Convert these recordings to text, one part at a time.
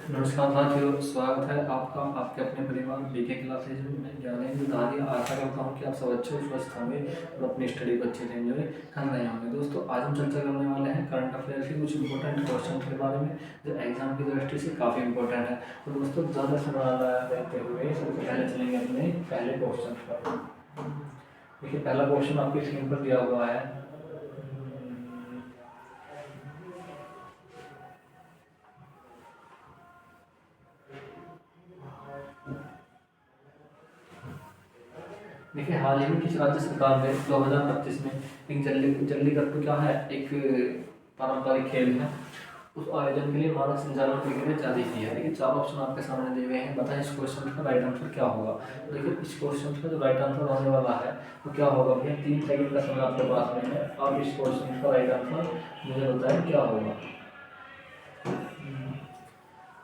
नमस्कार साथियों, स्वागत है आपका आपके अपने परिवार बीके क्लासेज में। ज्ञानेंद्र धारिया। आशा करता हूँ कि आप सब अच्छे और स्वस्थ होंगे और अपनी स्टडी को अच्छे से एंजॉय कर रहे होंगे। दोस्तों, आज हम चर्चा करने वाले हैं करंट अफेयर के कुछ इंपॉर्टेंट क्वेश्चन के बारे में जो एग्जाम की दृष्टि से काफ़ी इंपॉर्टेंट है। तो दोस्तों, ज़्यादा समय रहते हुए सबसे पहले चलेंगे अपने पहले क्वेश्चन पर। देखिए, पहला क्वेश्चन आपकी स्क्रीन पर दिया हुआ है। देखिए, हाल ही में किस राज्य सरकार ने 2025 में एक जल्लीकट्टू क्या है, एक पारंपरिक खेल है, उस आयोजन के लिए मानक संचालन प्रक्रिया जारी की है। देखिए, 4 ऑप्शन आपके सामने दिए गए हैं। बताएं इस क्वेश्चन का राइट आंसर क्या होगा। देखिए, इस क्वेश्चन का जो राइट आंसर होने वाला है वो क्या होगा भैया। 3 सेकंड का समय आपके पास में है। अब इस क्वेश्चन का राइट आंसर मुझे बताएं क्या होगा।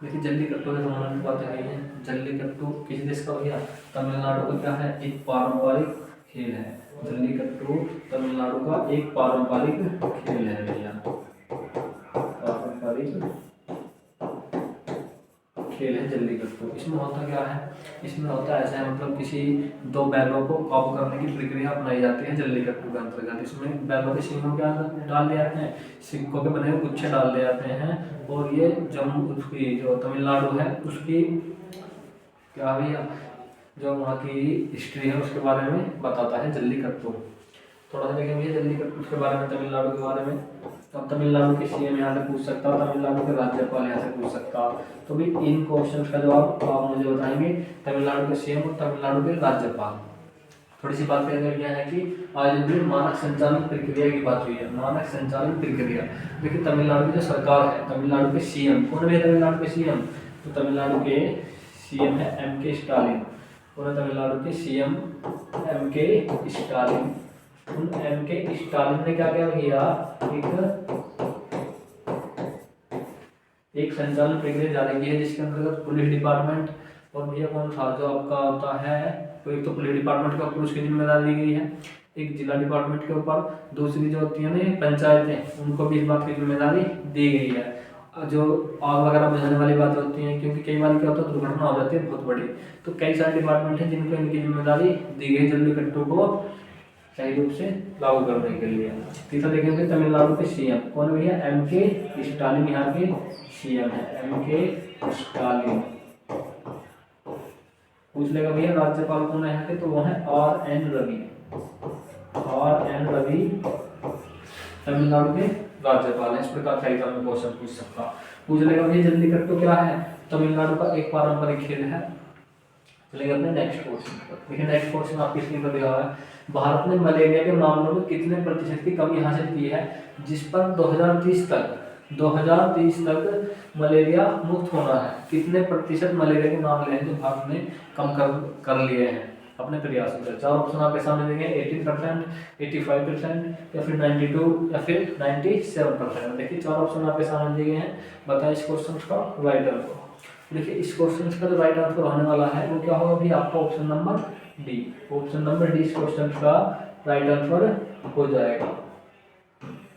देखिए, जल्लीकट्टू के संबंध में बात कही है। जल्लीकट्टू किस देश का भैया? तमिलनाडु का क्या है, एक पारंपरिक खेल है। जल्लीकट्टू तमिलनाडु का एक पारंपरिक खेल है भैया, पारंपरिक खेल है जल्लीकट्टू। इसमें होता क्या है, इसमें होता ऐसा है, मतलब किसी दो बैलों को काबू करने की प्रक्रिया अपनाई जाती है जल्लीकट्टू के अंतर्गत। इसमें बैलों के सिंगों के अंदर डाल दिए जाते हैं, सिक्कों के बने हुए गुच्छे डाल दिए जाते हैं, और ये जम्मू उसकी जो तमिलनाडु है उसकी क्या भैया, जो वहाँ की हिस्ट्री है उसके बारे में बताता है जल्लीकट्टू। थोड़ा सा देखेंगे जल्लीकट्टू के बारे में, तमिलनाडु के बारे में। तो तमिलनाडु के सीएम यहाँ से पूछ सकता, तमिलनाडु के राज्यपाल यहाँ से पूछ सकता। तो भी इन क्वेश्चन का जवाब आप मुझे बताएंगे, तमिलनाडु के सीएम और तमिलनाडु के राज्यपाल। थोड़ी सी बात करेंगे क्या है कि आज भी मानक संचालन प्रक्रिया की बात हुई है। मानक संचालन प्रक्रिया, देखिए तमिलनाडु की जो सरकार है, तमिलनाडु के सीएम कौन है? तमिलनाडु के सीएम, तो तमिलनाडु के सीएम है M.K. स्टालिन। कौन है तमिलनाडु के सीएम? M.K. स्टालिन। उन M.K. स्टालिन ने क्या किया, एक संचालन प्रक्रिया जारी की है जिसके अंतर्गत पुलिस डिपार्टमेंट और भैया कौन था जो आपका होता है, तो एक तो पुलिस डिपार्टमेंट के ऊपर उसकी जिम्मेदारी दी गई है, एक जिला डिपार्टमेंट के ऊपर, दूसरी जो होती है ना पंचायतें, उनको भी इस बात की जिम्मेदारी दी गई है। जो आग वगैरह बुझाने वाली बातें होती हैं, क्योंकि कई बार क्या होता है दुर्घटना हो जाती है बहुत बड़ी, तो कई सारे डिपार्टमेंट हैं जिनको इनकी जिम्मेदारी दी गई जल्लीकट्टू को सही रूप से लागू करने के लिए। तीसरा देखेंगे तमिलनाडु के सीएम कौन भैया? M.K. स्टालिन यहाँ के सीएम है, M.K. स्टालिन। पूछ लेगा भैया राज्यपाल कौन है यहाँ के, तो वो है R.N. रवि। R.N. रवि तमिलनाडु के राज्यपाल है। इस प्रकार का एग्जाम में क्वेश्चन पूछ सकता। पूछ लेगा भैया जल्लीकट्टू क्या है, तमिलनाडु का एक पारंपरिक खेल है। चलेगा अपने नेक्स्ट क्वेश्चन पर। देखिए, नेक्स्ट क्वेश्चन आपकी स्क्रीन पर दिया हुआ है। भारत ने मलेरिया के मामलों में कितने प्रतिशत की कमी हासिल की है जिस पर 2030 तक मलेरिया मुक्त होना है। कितने प्रतिशत मलेरिया के मामले हैं जो भारत ने कम कर लिए हैं अपने प्रयासों से। 4 ऑप्शन आपके सामने देंगे, 18%, 85% या फिर 92 या फिर 97%। देखिए, 4 ऑप्शन आपके सामने दिए गए हैं। बताएं इस क्वेश्चन का राइट आंसर। देखिए, इस क्वेश्चन का जो राइट आंसर होने वाला है वो क्या होगा भी आपका option number D. Option number D इस क्वेश्चन का राइट आंसर हो जाएगा।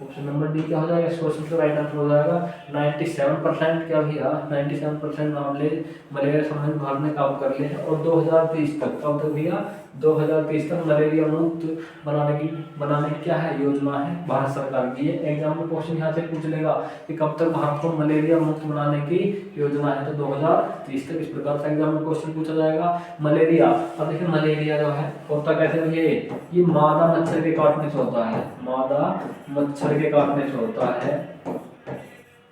ऑप्शन नंबर डी क्या हो जाएगा, इस क्वेश्चन का राइट आंसर हो जाएगा 97%। क्या भैया 97% मामले मलेरिया संबंधित भारत ने काम कर लिए हैं। और 2030 तक, कब तक भैया 2030 तक मलेरिया मुक्त बनाने की क्या है योजना है भारत सरकार की। ये एग्जाम में क्वेश्चन यहाँ से पूछ लेगा कि कब तक भारत को मलेरिया मुक्त बनाने की योजना है, तो 2030 तक। इस प्रकार से एग्जाम में क्वेश्चन पूछा जाएगा। मलेरिया, अब देखिए मलेरिया जो है होता कैसे है, ये मादा मच्छर के काटने से होता है, मादा मच्छर के काटने से होता है।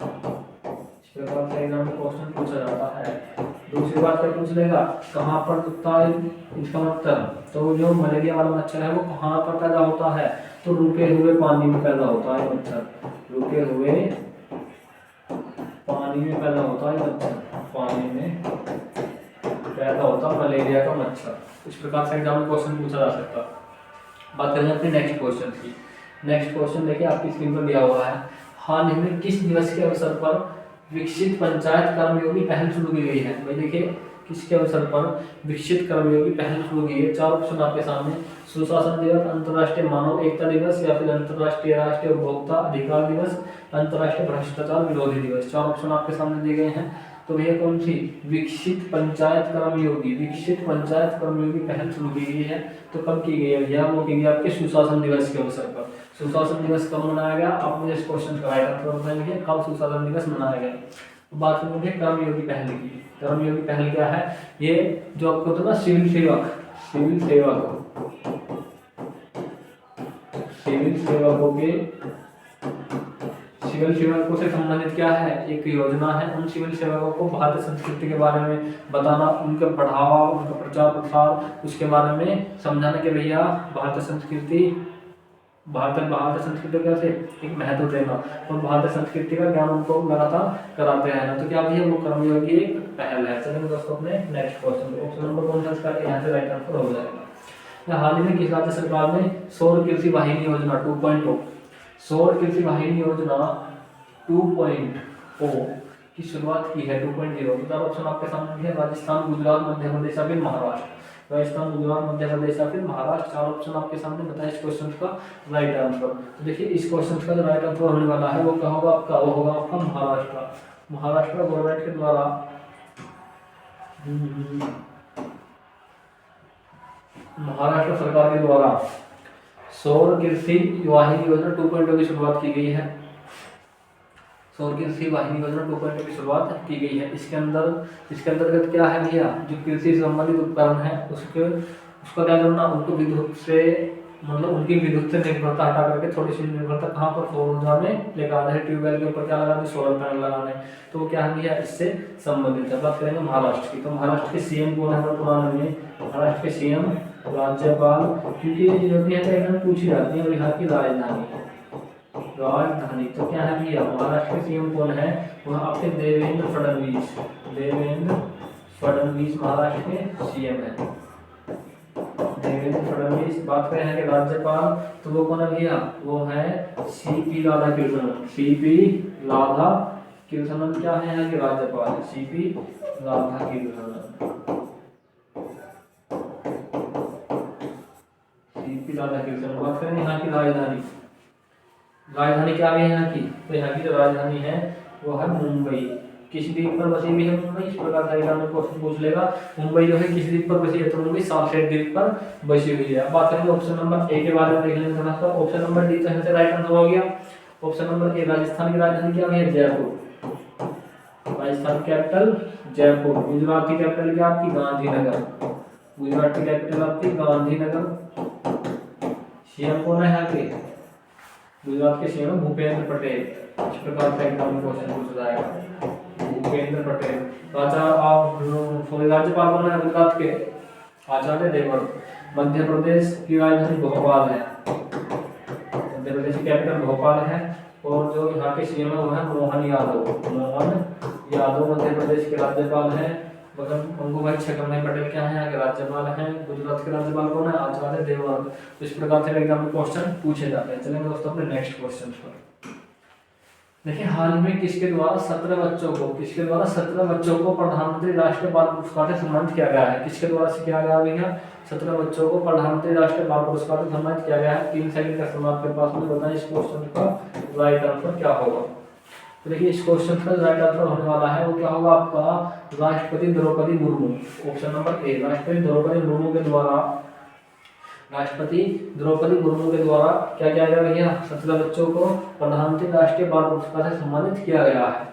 इस प्रकार से एग्जाम में क्वेश्चन पूछा जाता है। दूसरी बात क्या पूछ लेगा, कहाँ पर होता है इसका मतलब, तो जो मलेरिया वाला मच्छर है वो कहाँ पर पैदा होता है, तो रुके हुए पानी में पैदा होता है मच्छर। रुके हुए पानी में पैदा होता है मच्छर, पानी में पैदा होता मलेरिया का मच्छर। इस प्रकार से एग्जाम में क्वेश्चन पूछा जा सकता। बात करेंगे अपने नेक्स्ट क्वेश्चन की। नेक्स्ट क्वेश्चन देखिए आपकी स्क्रीन पर दिया हुआ है। हाल ही में किस दिवस के अवसर पर विकसित पंचायत कर्मयोगी पहल शुरू की गई है? भाई देखिए, किसके अवसर पर विकसित कर्मयोगी पहल शुरू की है? 4 ऑप्शन आपके सामने, सुशासन दिवस, अंतर्राष्ट्रीय मानव एकता दिवस या फिर अंतर्राष्ट्रीय राष्ट्रीय उपभोक्ता अधिकार दिवस, अंतर्राष्ट्रीय भ्रष्टाचार विरोधी दिवस। 4 ऑप्शन आपके सामने दिए गए हैं। तो भैया कौन सी, विकसित पंचायत कर्मयोगी, विकसित पंचायत कर्मयोगी पहल शुरू की गई है। तो कब की गई है भैया, वो की गई आपके सुशासन दिवस के अवसर पर। सुशासन दिवस कब मनाया गया, आप मुझे इस क्वेश्चन का राइट आंसर बताएंगे, कब सुशासन दिवस मनाया गया। तो बात करेंगे कर्मयोगी पहल की। कर्मयोगी पहल क्या है, ये जो आपको होता है ना सिविल सेवक, सिविल सेवकों के, सिविल सेवकों से संबंधित क्या है, एक योजना है। उन सिविल सेवकों को भारतीय संस्कृति के बारे में बताना, उनका बढ़ावा, उनका प्रचार प्रसार, उसके बारे में समझाने के भैया भारतीय संस्कृति, भारतीय संस्कृति का एक महत्व देना और भारतीय संस्कृति का ज्ञान उनको लगातार कराते रहना। तो क्या भैया वो कर्मयोगी एक पहल है। चलेंगे दोस्तों अपने नेक्स्ट क्वेश्चन, ऑप्शन नंबर कौन सा इसका, यहाँ से राइट आंसर हो जाएगा। हाल ही में किस राज्य सरकार ने सौर कृषि वाहिनी योजना 2.0, सौर कृषि वाहिनी योजना 2.0 की शुरुआत की है। 2.0 चार ऑप्शन आपके सामने है, राजस्थान, गुजरात, मध्य प्रदेश या फिर महाराष्ट्र। राजस्थान, गुजरात, मध्य प्रदेश या फिर महाराष्ट्र, चार ऑप्शन आपके सामने बताए इस क्वेश्चन का राइट आंसर। तो देखिए इस क्वेश्चन का जो राइट आंसर होने वाला है वो क्या होगा आपका, वो होगा आपका महाराष्ट्र। महाराष्ट्र गवर्नमेंट के द्वारा महाराष्ट्र सरकार के द्वारा सौर कृषि वाहिनी योजना 2.0 की शुरुआत की गई है। सौर कृषि वाहिनी योजना 2.0 की शुरुआत की गई है। इसके अंतर्गत क्या है भैया, जो कृषि से संबंधित उपकरण है उसका क्या करना, उनको विद्युत से, मतलब उनकी विद्युत से निर्भरता हटा करके थोड़ी सी निर्भरता कहाँ पर, सौर ऊर्जा में लेकर, ट्यूबवेल के ऊपर क्या लगाने, सोलर पैनल लगाने। तो वो क्या है भैया, इससे संबंधित है। बात करेंगे महाराष्ट्र की, तो महाराष्ट्र के सीएम कौन है वर्तमान में, महाराष्ट्र के सीएम राज्यपाल, क्योंकि ये जो होती है तो एकदम पूछी जाती है, और यहाँ की राजधानी है, राजधानी। तो क्या है भैया, महाराष्ट्र के सीएम कौन है, वह आपके देवेंद्र फडणवीस, देवेंद्र फडणवीस महाराष्ट्र के सीएम है, देवेंद्र फडणवीस। बात करें कि राज्यपाल, तो वो कौन है भैया, वो है सीपी राधाकृष्णन, सीपी राधाकृष्णन क्या है यहाँ के राज्यपाल, सीपी राधाकृष्णन, सीपी राधाकृष्णन। बात करें यहाँ की राजधानी, राजधानी क्या है यहाँ की, तो यहाँ की जो राजधानी है वो है मुंबई। किस द्वीप पर बसी हुई है मुंबई, इस प्रकार का एग्जाम में क्वेश्चन पूछ लेगा। मुंबई जो है किस द्वीप पर बसी है, तो मुंबई सालसेट द्वीप पर बसी हुई है। अब बात करेंगे ऑप्शन नंबर ए के बारे में, देख लेंगे थोड़ा सा। ऑप्शन नंबर डी तो से राइट आंसर हो गया। ऑप्शन नंबर ए, राजस्थान की राजधानी क्या है, जयपुर, राजस्थान कैपिटल जयपुर। गुजरात की कैपिटल क्या आपकी, गांधीनगर, गुजरात की कैपिटल आपकी गांधीनगर। सीएम कौन है यहाँ के, गुजरात के सीएम भूपेंद्र पटेल। इस प्रकार का एग्जाम में क्वेश्चन पूछा जाएगा, भूपेंद्र पटेल। राज्यपाल कौन है गुजरात के, आचार्य देवव्रत। मध्य प्रदेश की राजधानी भोपाल है, मध्य प्रदेश की कैपिटल भोपाल है, और जो यहाँ के सीएम है वो है मोहन यादव, मोहन यादव मध्य प्रदेश के राज्यपाल हैं। गंगूभाई छगनभाई पटेल क्या है यहाँ के राज्यपाल हैं। गुजरात के राज्यपाल कौन है, आचार्य देवव्रत। तो इस प्रकार से एग्जाम में क्वेश्चन पूछे जाते हैं। चलेंगे दोस्तों अपने नेक्स्ट क्वेश्चन पर। देखिए हाल में किसके द्वारा 17 बच्चों को प्रधानमंत्री राष्ट्रीय बाल पुरस्कार से सम्मानित किया गया है। किसके द्वारा से किया गया भैया, 17 बच्चों को प्रधानमंत्री राष्ट्रीय बाल पुरस्कार से सम्मानित किया गया है। 3 सेकंड का समय आपके पास में, बताएं इस क्वेश्चन का राइट आंसर क्या होगा। तो देखिए इस क्वेश्चन का राइट आंसर होने वाला है वो क्या होगा आपका, राष्ट्रपति Draupadi Murmu. Option number A, राष्ट्रपति द्रौपदी मुर्मू के द्वारा क्या किया गया भैया, 17 बच्चों को प्रधानमंत्री राष्ट्रीय बाल पुरस्कार से सम्मानित किया गया है।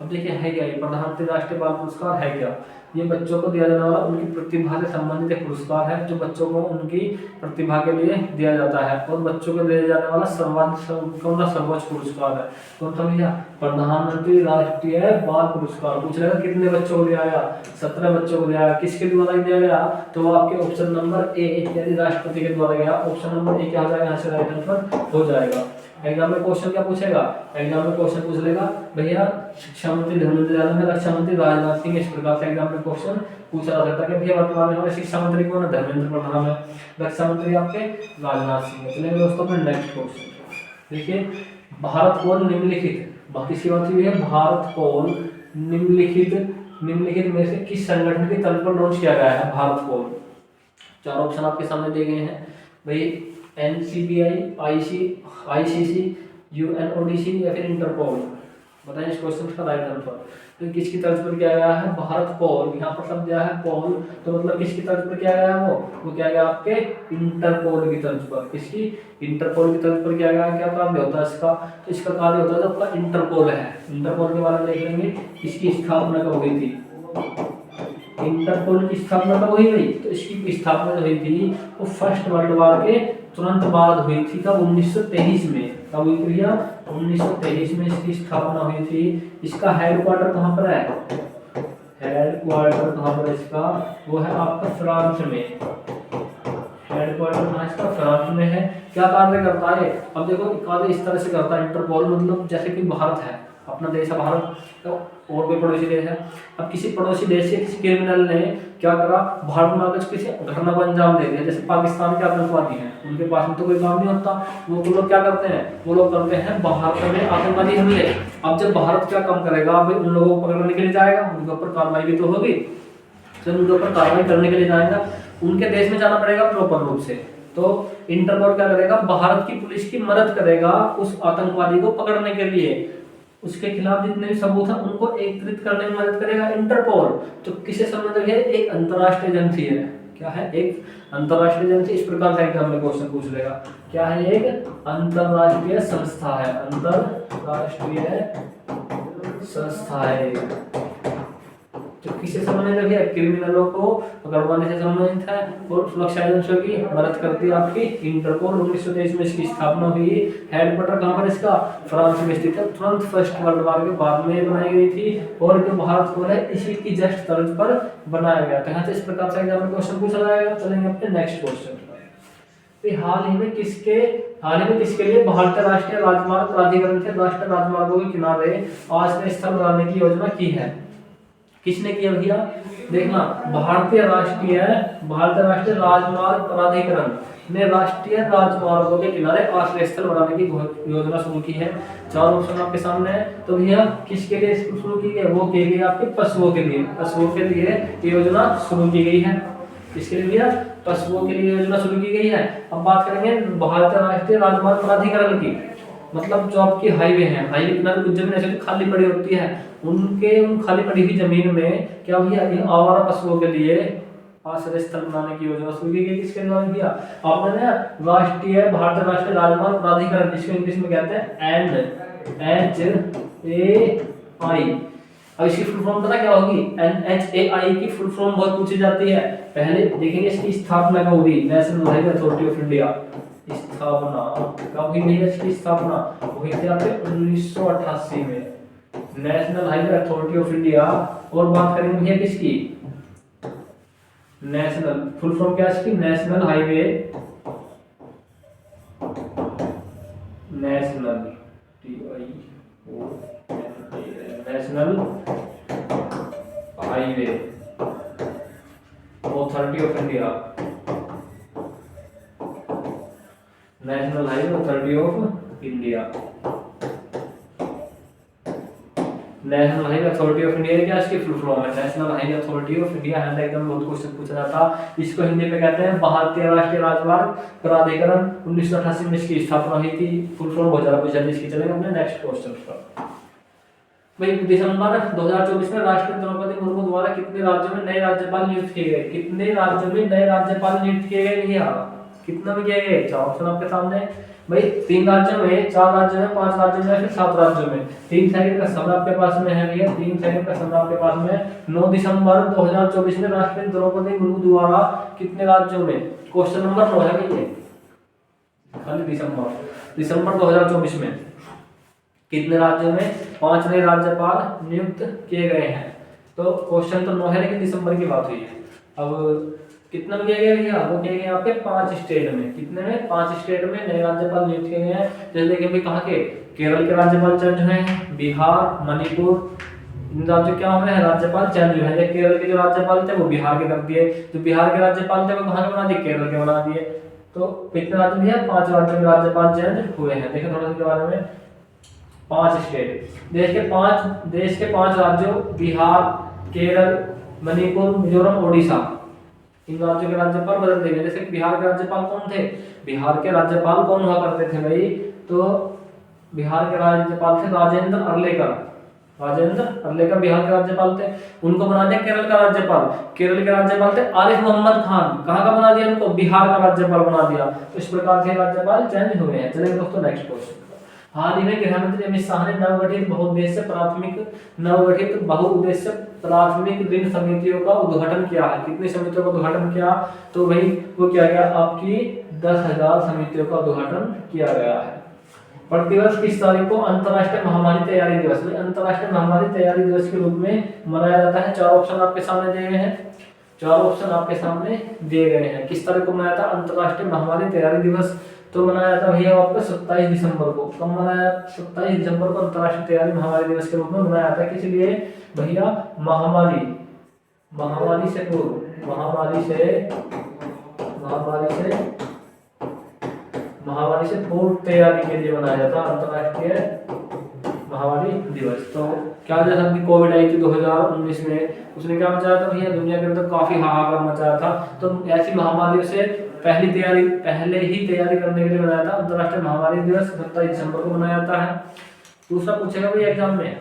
अब देखिए है क्या ये प्रधानमंत्री राष्ट्रीय बाल पुरस्कार है क्या, ये बच्चों को दिया जाने वाला उनकी प्रतिभा से संबंधित एक पुरस्कार है, जो बच्चों को उनकी प्रतिभा के लिए दिया जाता है, और बच्चों को दिया जाने वाला सर्वोच्च पुरस्कार है। कौन सा भैया, प्रधानमंत्री राष्ट्रीय बाल पुरस्कार। पूछ रहा कितने बच्चों को दिया गया, 17 बच्चों को दिया गया। किसके द्वारा दिया गया, तो वो आपके ऑप्शन नंबर ए यानी राष्ट्रपति के द्वारा गया। ऑप्शन नंबर ए क्या हो जाएगा, यहाँ से राइट आंसर हो जाएगा। एग्जाम में क्वेश्चन क्या पूछेगा, एग्जाम में क्वेश्चन पूछ लेगा भैया शिक्षा मंत्री धर्मेंद्र यादव है, रक्षा मंत्री राजनाथ सिंह। इस प्रकार से एग्जाम में क्वेश्चन पूछा जा सकता है कि भैया वर्तमान में हमारे शिक्षा मंत्री कौन है, धर्मेंद्र प्रधान है, रक्षा मंत्री आपके राजनाथ सिंह। चलिए दोस्तों अपने नेक्स्ट क्वेश्चन देखिए, भारत पोल निम्नलिखित, किसकी बात हुई है, भारत पोल निम्नलिखित में से किस संगठन के तर्ज पर लॉन्च किया गया है भारत पोल। 4 ऑप्शन आपके सामने दिए गए हैं भाई, NCBI, ICC, UNODC या फिर इंटरपोल। बताइए इस क्वेश्चन का राइट आंसर। तो किसकी तर्ज पर किया गया है? भारत पोल, यहाँ पर शब्द दिया है पोल, तो मतलब किसकी तर्ज पर किया गया है? वो क्या गया आपके इंटरपोल की तर्ज पर। किसकी? इंटरपोल की तर्ज पर किया गया है। क्या कार्य होता है इसका? तो इसका कार्य होता है जो आपका इंटरपोल है। इंटरपोल के बारे में देख लेंगे, इसकी स्थापना कब हुई थी? इंटरपोल की स्थापना कब हुई भाई? तो इसकी स्थापना जो हुई थी वो फर्स्ट वर्ल्ड वॉर के तुरंत बाद हुई थी। कब? 1923 में। कब हुई भैया? 1923 में इसकी स्थापना हुई थी। इसका हेडक्वार्टर कहाँ पर है? हेडक्वार्टर कहाँ पर इसका? वो है आपका फ्रांस में। हेडक्वार्टर कहाँ इसका? फ्रांस में है। क्या कार्य करता है? अब देखो कार्य इस तरह से करता है इंटरपोल, मतलब जैसे कि भारत है, अपना देश है भारत, तो और कोई पड़ोसी देश है। अब किसी पड़ोसी देश से किसी क्रिमिनल ने क्या करा? भारत में आकर किसी घटना को अंजाम दे दिया। जैसे पाकिस्तान के आतंकवादी हैं, उनके पास में तो कोई काम नहीं होता, वो लोग क्या करते हैं? वो लोग करते हैं भारत में आतंकवादी हमले। अब जब भारत क्या काम करेगा? भाई उन लोगों को पकड़ने के लिए जाएगा, उनके ऊपर कार्रवाई भी तो होगी, जब उनके ऊपर कार्रवाई करने के लिए जाएगा उनके देश में जाना पड़ेगा प्रॉपर रूप से। तो इंटरपोल क्या करेगा? भारत की पुलिस की मदद करेगा उस आतंकवादी को पकड़ने के लिए। उसके खिलाफ जितने भी सबूत हैं उनको एकत्रित करने में मदद करेगा इंटरपोल। तो किससे संबंधित है? एक अंतरराष्ट्रीय एजेंसी है। क्या है? एक अंतरराष्ट्रीय एजेंसी। इस प्रकार का एग्जाम में क्वेश्चन पूछ लेगा। क्या है? एक अंतरराष्ट्रीय संस्था है। अंतरराष्ट्रीय संस्था है। तो किससे संबंधित है? क्रिमिनलों को पकड़वाने से संबंधित है और सुरक्षा एजेंसियों की मदद करती है आपकी इंटरपोल। 1923 में इसकी स्थापना हुई। हेडक्वार्टर कहाँ पर इसका? फ्रांस में स्थित है। तुरंत फर्स्ट वर्ल्ड वॉर के बाद में बनाई गई थी और जो भारत को है इसी की जस्ट तर्ज पर बनाया गया था। यहाँ से इस प्रकार से एग्जाम में क्वेश्चन पूछा जाएगा। चलेंगे अपने नेक्स्ट क्वेश्चन। हाल ही में किसके लिए भारतीय राष्ट्रीय राजमार्ग प्राधिकरण से राष्ट्रीय राजमार्गों के किनारे आश्रय स्थल बनाने की योजना की है? किसने किया भैया? देखना, भारतीय राष्ट्रीय राजमार्ग प्राधिकरण ने राष्ट्रीय राजमार्गों के किनारे आश्रय स्थल बनाने की योजना शुरू की है। चार ऑप्शन आपके सामने है। तो भैया किसके लिए शुरू की गई? वो की गई आपके पशुओं के लिए। पशुओं के लिए ये योजना शुरू की गई है। इसके लिए भैया पशुओं के लिए योजना शुरू की गई है। अब बात करेंगे भारतीय राष्ट्रीय राजमार्ग प्राधिकरण की, मतलब जो आपकी हाईवे है, हाईवे किनारे कुछ जमीन ऐसे खाली पड़ी होती है, उन खाली पड़ी हुई जमीन में क्या भैया इन आवारा पशुओं के लिए आश्रय स्थल बनाने की योजना शुरू की गई। किसके द्वारा किया? आपने ना भारतीय राष्ट्रीय राजमार्ग प्राधिकरण, जिसको इंग्लिश में कहते हैं NHAI। अब इसकी फुल फॉर्म पता क्या होगी? NHAI की फुल फॉर्म बहुत पूछी जाती है। पहले देखेंगे इसकी स्थापना कब हुई? National highway authority of India. स्थापना कब हुई भैया? इसकी स्थापना हुई थी आपके 1988 में, national highway authority of India. और बात करेंगे भैया किसकी? नेशनल फुल फॉर्म क्या है इसकी? National highway authority of India. National highway authority of India. National highway authority of India क्या इसकी फुल फॉर्म है? National highway authority of India है। एकदम बहुत क्वेश्चन पूछा जाता। इसको हिंदी में कहते हैं भारतीय राष्ट्रीय राजमार्ग प्राधिकरण। 1988 में इसकी स्थापना हुई थी। फुल फॉर्म बहुत ज्यादा पूछा जाता है इसकी। चलेंगे अपने नेक्स्ट क्वेश्चन पर। भाई दिसंबर 2024 में राष्ट्रपति द्रौपदी मुर्मू द्वारा कितने राज्यों में नए राज्यपाल नियुक्त किए गए? कितने राज्यों में नए राज्यपाल नियुक्त किए गए भैया? कितना में किए गए? चार ऑप्शन आपके सामने भाई। 3 राज्यों में, 4 राज्यों में, 5 राज्यों में, फिर 7 राज्यों में। 3 सेकंड का समय आपके पास में है भैया। 3 सेकंड का समय आपके पास में। 9 दिसंबर 2024 में राष्ट्रपति द्रौपदी मुर्मू द्वारा कितने राज्यों में? क्वेश्चन नंबर 9 है भैया, खाली दिसंबर 2024 में कितने राज्यों में 5 नए राज्यपाल नियुक्त किए गए हैं? तो क्वेश्चन तो 9 है, लेकिन दिसंबर की बात हुई है। अब कितना में किया गया भैया? वो किए गए आपके 5 स्टेट में। कितने में? 5 स्टेट में नए राज्यपाल नियुक्त किए गए हैं। जैसे देखिए भाई कहाँ के? केरल के राज्यपाल चेंज हुए हैं, बिहार, मणिपुर, इन राज्यों क्या हुए हैं? राज्यपाल चेंज हुए हैं। केरल के जो राज्यपाल थे वो बिहार के कर दिए, जो बिहार के राज्यपाल थे वो कहाँ के बना दिए? केरल के बना दिए। तो कितने राज्य भैया? 5 राज्यों में राज्यपाल चेंज हुए हैं। देखिए थोड़ा सा के बारे में। 5 स्टेट, देश के 5 राज्यों बिहार, केरल, मणिपुर, मिजोरम, ओडिशा, इन राज्यों के राज्यपाल बदल दिए। जैसे बिहार के राज्यपाल कौन थे? बिहार के राज्यपाल कौन हुआ करते थे भाई? तो बिहार के राज्यपाल थे राजेंद्र अर्लेकर। राजेंद्र अर्लेकर बिहार के राज्यपाल थे। उनको बना दिया केरल का राज्यपाल। केरल के राज्यपाल थे आरिफ मोहम्मद खान। कहाँ का बना दिया उनको? बिहार का राज्यपाल बना दिया। तो इस प्रकार से राज्यपाल चेंज हुए हैं। चलिए दोस्तों नेक्स्ट क्वेश्चन। हाल ही में गृहमंत्री अमित शाह ने नवगठित बहुउद्देश्य प्राथमिक ऋण समितियों का उद्घाटन किया है। कितनी समितियों का उद्घाटन किया? तो भाई वो क्या गया आपकी 10,000 समितियों का उद्घाटन किया गया है। प्रतिवर्ष किस तारीख को अंतर्राष्ट्रीय महामारी तैयारी दिवस में अंतर्राष्ट्रीय महामारी तैयारी दिवस के रूप में मनाया जाता है? चार ऑप्शन आपके सामने दिए गए हैं। चार ऑप्शन आपके सामने दिए गए हैं। किस तारीख को मनाया था अंतर्राष्ट्रीय महामारी तैयारी दिवस? तो मनाया था भैया आपका 27 दिसंबर को। कब मनाया? 27 दिसंबर को अंतर्राष्ट्रीय तैयारी महामारी दिवस के रूप में मनाया था। किस लिए भैया? महामारी से पूर्व महामारी से पूर्व तैयारी के लिए मनाया जाता अंतर्राष्ट्रीय महामारी दिवस। तो क्या जैसा कि कोविड आई थी 2019 में, उसने क्या मचाया था भैया? दुनिया के अंदर काफी हाहाकार मचाया था। तो ऐसी महामारियों से पहले ही तैयारी करने के लिए बनाया था अंतर्राष्ट्रीय महामारी दिवस 27 दिसंबर को मनाया जाता है। दूसरा पूछेगा भैया एग्जाम में,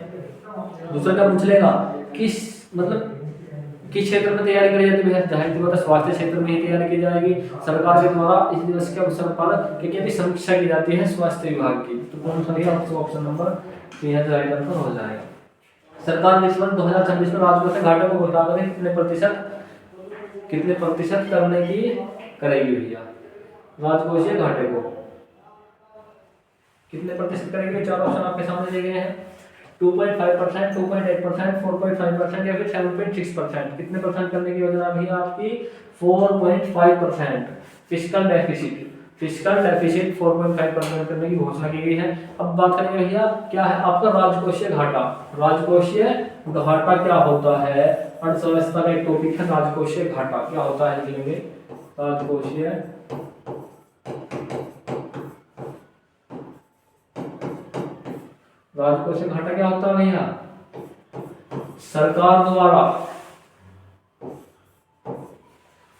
दूसरा क्या पूछ लेगा? किस क्षेत्र में तैयारी करी जाती है? जाहिर सी बात है स्वास्थ्य क्षेत्र में ही तैयारी की जाएगी। सरकार के द्वारा इस दिवस के अवसर पर क्या समीक्षा की जाती है? स्वास्थ्य विभाग की। तो कौन सा भैया? ऑप्शन नंबर 3 हो जाएगा। सरकार ने इस वर्ष 2026 में राजकोषीय घाटे को घटाकर कितने प्रतिशत करने की करेगी भैया? राजकोषीय घाटे को कितने प्रतिशत करेगी? चार ऑप्शन आपके सामने दिए गए हैं। 2.5%, 2.8%, 4.5% या फिर 7.6%। कितने परसेंट करने की योजना भैया आपकी? 4.5%। फिस्कल डेफिसिट 4.5% करने की घोषणा की गई है। अब बात करेंगे भैया क्या है आपका राजकोषीय घाटा। राजकोषीय घाटा क्या होता है? अर्थव्यवस्था का एक टॉपिक है राजकोषीय घाटा। क्या होता है लिखेंगे? राजकोषीय घाटा क्या होता है भैया?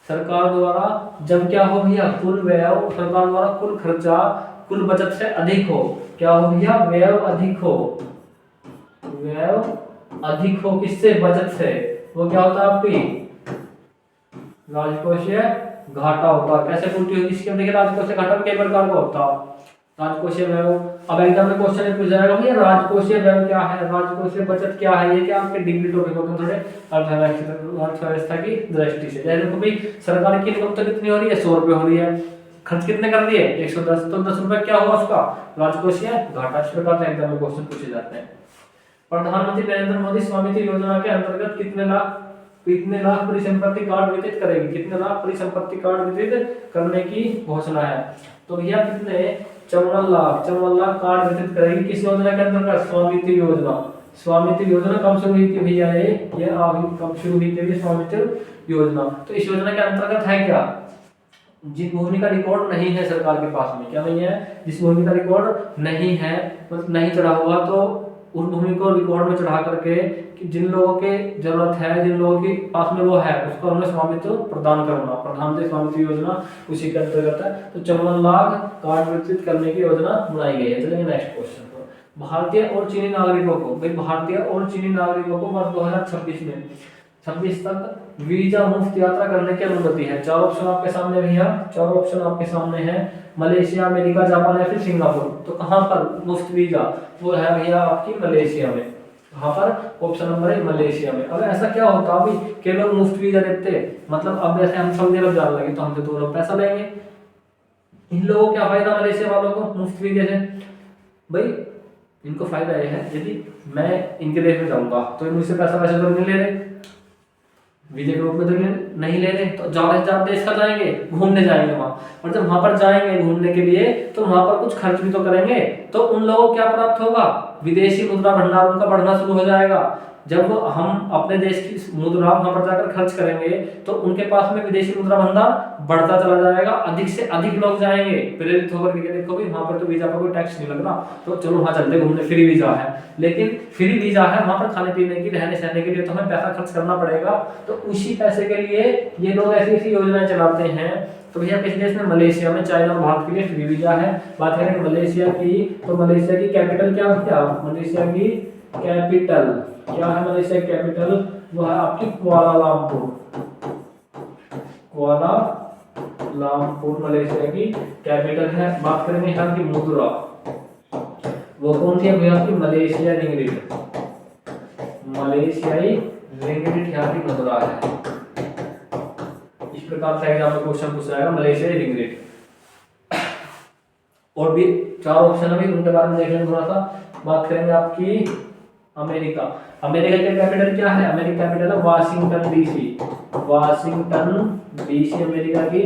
सरकार द्वारा जब क्या हो भैया? कुल व्यय सरकार द्वारा कुल खर्चा कुल बचत से अधिक हो। क्या हो भैया? व्यय अधिक हो किससे? बचत से। वो क्या होता है आपकी? राजकोषीय घाटा होता है। कैसे पूर्ति होगी इसकी? देखिए राजकोषीय घाटा कई प्रकार का होता है। राजकोषीय व्यय, अब एग्जाम में क्वेश्चन पूछ जाएगा भैया राजकोषीय व्यय क्या है, राजकोषीय बचत क्या है? ये क्या आपके डिग्री टॉपिक होते हैं थोड़े अर्थव्यवस्था की दृष्टि से। जैसे देखो भाई सरकार की इनकम तो कितनी हो रही है? 100 रुपए हो रही है। खर्च कितने कर दिए? 110। तो 10 रुपए क्या हुआ उसका? राजकोषीय घाटा। इस प्रकार से एग्जाम में क्वेश्चन पूछे जाते हैं। प्रधानमंत्री नरेंद्र मोदी स्वामित्व योजना के अंतर्गत कितने लाख परिसंपत्ति कार्ड वितरित करेगी? कितने लाख परिसंपत्ति कार्ड वितरित करने की घोषणा है? तो भैया कितने? 54 लाख कार्ड वितरित करेगी। किस योजना के अंतर्गत? स्वामित्व योजना कब शुरू हुई थी भैया? ये कब शुरू हुई थी स्वामित्व योजना? तो इस योजना के अंतर्गत है क्या? जिस भूमि का रिकॉर्ड नहीं है सरकार के पास में, क्या नहीं है? जिस भूमि का रिकॉर्ड नहीं है, नहीं चढ़ा हुआ, तो उस भूमि को रिकॉर्ड में चढ़ा करके कि जिन लोगों के जरूरत है, जिन लोगों के पास में वो है, उसको हमने स्वामित्व प्रदान करना। प्रधानमंत्री स्वामित्व योजना उसी के अंतर्गत है। तो 54 लाख कार्ड वितरित करने की योजना बनाई गई है। चलिए नेक्स्ट क्वेश्चन पर। भारतीय और चीनी नागरिकों को वर्ष 2026 तक वीजा मुफ्त यात्रा करने की अनुमति है। चार ऑप्शन आपके सामने भैया, चार ऑप्शन आपके सामने हैं। मलेशिया, अमेरिका, जापान या फिर सिंगापुर। तो कहां पर मुफ्त वीजा? वो है भैया आपकी मलेशिया में। कहां पर? ऑप्शन नंबर है मलेशिया में। अब ऐसा क्या होता अभी के लोग मुफ्त वीजा देते, मतलब अब जैसे हम सऊदी अरब जाने लगे तो हमसे 2 लोग पैसा लेंगे। इन लोगों को क्या फायदा मलेशिया वालों को मुफ्त वीजा से? भाई इनको फायदा यह है यदि मैं इनके देश में जाऊंगा तो मुझसे पैसा वैसे तो नहीं ले रहे, वीजा के रूप में तो नहीं ले रहे, तो ज्यादा से ज्यादा देश का जाएंगे, घूमने जाएंगे वहां। और जब वहां पर जाएंगे घूमने के लिए तो वहां पर कुछ खर्च भी तो करेंगे। तो उन लोगों को क्या प्राप्त होगा? विदेशी मुद्रा भंडार उनका बढ़ना शुरू हो जाएगा। जब हम अपने देश की मुद्रा वहां पर जाकर खर्च करेंगे तो उनके पास में विदेशी मुद्रा भंडार बढ़ता चला जाएगा, अधिक से अधिक लोग जाएंगे प्रेरित होकर के। देखो भाई वहां पर तो वीजा पर कोई टैक्स नहीं लग रहा, तो चलो वहां चलते घूमने, फ्री वीजा है। लेकिन फ्री वीजा है, वहां पर खाने पीने की, रहने सहने के लिए तो हमें पैसा खर्च करना पड़ेगा। तो उसी पैसे के लिए ये लोग ऐसी ऐसी योजनाएं चलाते हैं। तो भैया किस देश में? मलेशिया में। चाइना और भारत के लिए फ्री वीजा है। बात करें मलेशिया की, तो मलेशिया की कैपिटल क्या? मलेशिया की कैपिटल क्या है? मलेशिया की कैपिटल वो है आपकी कुआलालंपुर। कुआलालंपुर मलेशिया की कैपिटल है। बात करेंगे यहाँ की मुद्रा, वो कौन सी है भैया? आपकी मलेशिया रिंगिट। मलेशियाई रिंगिट यहाँ की मुद्रा है। इस प्रकार से एग्जाम में क्वेश्चन पूछा जाएगा, मलेशियाई रिंगिट। और भी 4 ऑप्शन है, उनके बारे में देख लेंगे थोड़ा सा। बात करेंगे आपकी अमेरिका। अमेरिका की कैपिटल क्या है? अमेरिका कैपिटल है Washington DC. Washington DC America की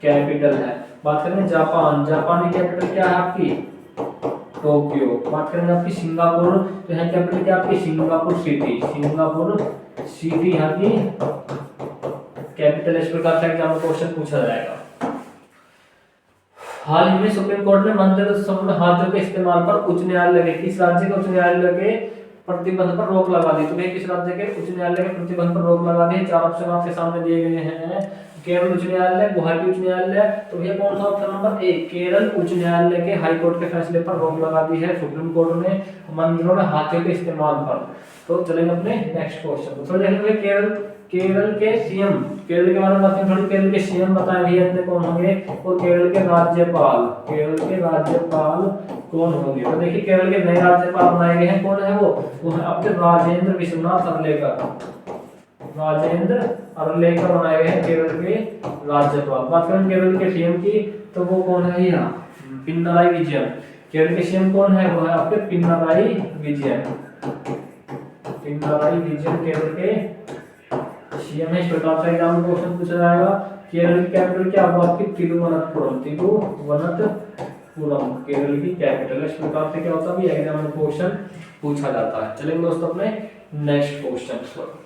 कैपिटल है। बात करेंगे जापान। जापान की कैपिटल क्या है आपकी? टोक्यो। बात करेंगे आपकी सिंगापुर, तो यहाँ कैपिटल क्या आपकी? Singapore city. सिंगापुर सिटी यहाँ की कैपिटल। इस प्रकार से एग्जाम में क्वेश्चन पूछा जाएगा। हाल ही में सुप्रीम कोर्ट ने मंत्र संबंध हाथियों के इस्तेमाल पर उच्च न्यायालय के, किस राज्य के उच्च न्यायालय के प्रतिबंध पर रोक लगा दी? तो किस राज्य के उच्च न्यायालय के प्रतिबंध पर रोक लगा दी? 4 ऑप्शन आपके सामने दिए गए हैं। केरल उच्च न्यायालय, गुवाहाटी उच्च न्यायालय। तो भैया कौन सा ऑप्शन नंबर ए? केरल उच्च न्यायालय के हाई कोर्ट के फैसले पर रोक लगा दी है सुप्रीम कोर्ट ने मंदिरों में हाथियों के इस्तेमाल पर। तो चलेंगे अपने नेक्स्ट क्वेश्चन को। थोड़ा देखेंगे केरल के सीएम, केरल के बारे में बात करें थोड़ी। केरल के सीएम बताएं भैया इतने कौन होंगे? और केरल के राज्यपाल, केरल के राज्यपाल कौन होंगे? तो देखिए केरल के नए राज्यपाल बनाए गए हैं। कौन है वो है आपके राजेंद्र विश्वनाथ अरलेकर। राजेंद्र अरलेकर बनाए गए हैं केरल के राज्यपाल। बात करें केरल के सीएम की, तो वो कौन है? यहाँ पिनराई विजयन। केरल के सीएम कौन है? वो है आपके पिनराई विजयन। पिनराई विजयन केरल के सीएम है। इस प्रकार से एग्जाम में क्वेश्चन पूछा जाएगा। केरल की कैपिटल क्या? वो आपकी तिरुवनंतपुरम। तिरुवनंतपुरम केरल की कैपिटल है। इस प्रकार से क्या होता है? एग्जाम में क्वेश्चन पूछा जाता है। चलेंगे दोस्तों अपने नेक्स्ट क्वेश्चन पर।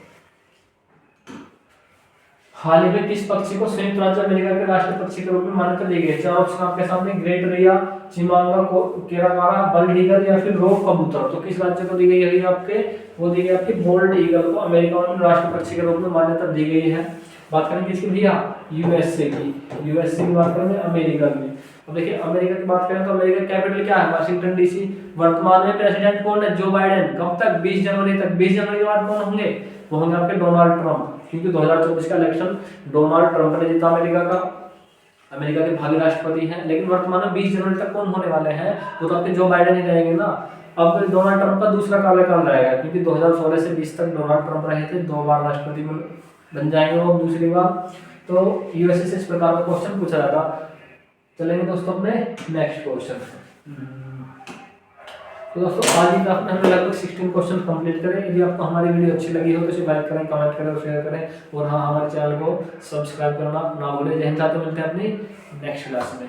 हाल ही में किस पक्षी को संयुक्त राज्य अमेरिका के राष्ट्रीय पक्षी के रूप में मान्यता दी गई है? 4 ऑप्शन आपके सामने, ग्रेट रिया, चिमांगा केराकारा, बल्ड ईगल या फिर रोक कबूतर। तो किस राज्य को दी गई है आपके? वो दी गई आपकी बोल्ड ईगल को अमेरिका में राष्ट्रीय पक्षी के रूप में मान्यता दी गई है। बात करेंगे किसकी भैया? यूएसए की। यूएसए की बात करेंगे, अमेरिका की। अब देखिए अमेरिका की बात करें तो अमेरिका कैपिटल क्या है? Washington DC. वर्तमान में प्रेसिडेंट कौन है? Joe Biden. कब तक? 20 जनवरी तक। 20 जनवरी के बाद कौन होंगे? वो होंगे आपके डोनाल्ड ट्रंप, क्योंकि 2024 का इलेक्शन डोनाल्ड ट्रंप ने जीता अमेरिका का। अमेरिका के भावी राष्ट्रपति हैं। लेकिन वर्तमान में 20 जनवरी तक कौन होने वाले हैं? वो तो आपके जो बाइडेन ही रहेंगे ना। अब डोनाल्ड ट्रंप का दूसरा कार्यकाल रहेगा, क्योंकि 2016 से 20 तक डोनाल्ड ट्रंप रहे थे, 2 बार राष्ट्रपति बन जाएंगे वो दूसरी बार। तो यूएसए से इस प्रकार का क्वेश्चन पूछा जाता। चलेंगे दोस्तों अपने नेक्स्ट क्वेश्चन। तो दोस्तों आज की क्लास में हमने लगभग 16 क्वेश्चन कंप्लीट करें। यदि आपको हमारी वीडियो अच्छी लगी हो तो इसे लाइक करें, कमेंट करें और शेयर करें। और हाँ, हमारे चैनल को सब्सक्राइब करना ना भूलें। जय हिंद। मिलते हैं अपनी नेक्स्ट क्लास में।